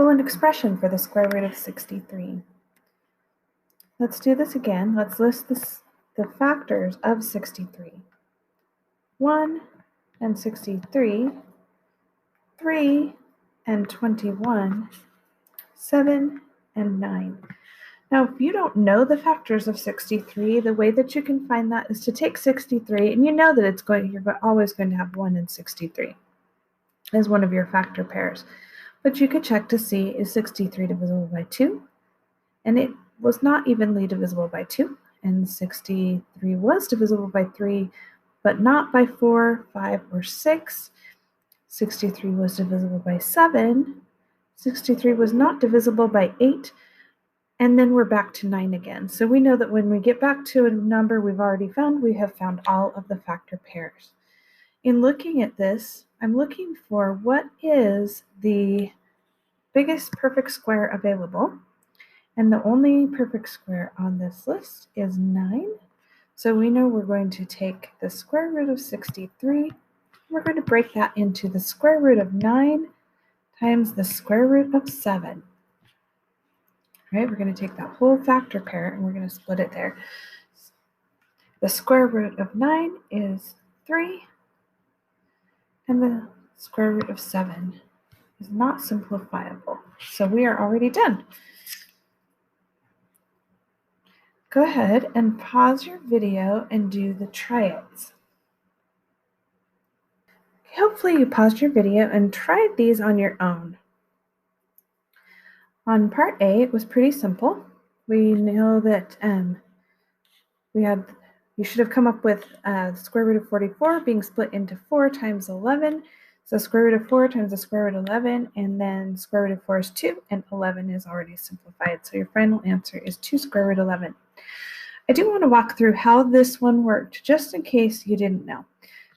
equivalent expression for the square root of 63. Let's do this again. Let's list the factors of 63. 1 and 63, 3 and 21, 7 and 9. Now, if you don't know the factors of 63, the way that you can find that is to take 63, and you know that you're always going to have 1 and 63 as one of your factor pairs. But you could check to see, is 63 divisible by 2? And it was not evenly divisible by 2, and 63 was divisible by 3, but not by 4, 5, or 6. 63 was divisible by 7. 63 was not divisible by 8. And then we're back to 9 again. So we know that when we get back to a number we've already found, we have found all of the factor pairs. In looking at this, I'm looking for what is the biggest perfect square available. And the only perfect square on this list is 9. So we know we're going to take the square root of 63. We're going to break that into the square root of 9 times the square root of 7. Right, we're going to take that whole factor pair and we're going to split it there. The square root of 9 is 3, and the square root of 7 is not simplifiable. So we are already done. Go ahead and pause your video and do the try-its. Hopefully you paused your video and tried these on your own. On part A, it was pretty simple. We know that you should have come up with the square root of 44 being split into 4 times 11. So square root of 4 times the square root of 11, and then square root of 4 is 2, and 11 is already simplified. So your final answer is 2 square root 11. I do want to walk through how this one worked, just in case you didn't know.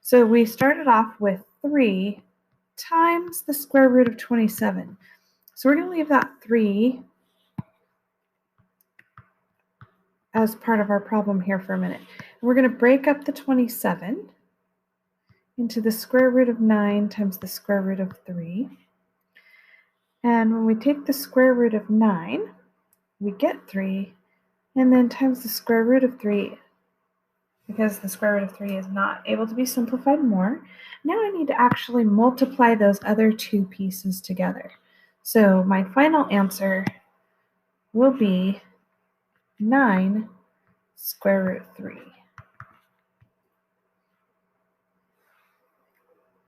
So we started off with 3 times the square root of 27. So we're going to leave that 3 as part of our problem here for a minute. And we're going to break up the 27 into the square root of 9 times the square root of 3. And when we take the square root of 9, we get 3, and then times the square root of 3, because the square root of 3 is not able to be simplified more. Now I need to actually multiply those other two pieces together. So my final answer will be 9 square root 3.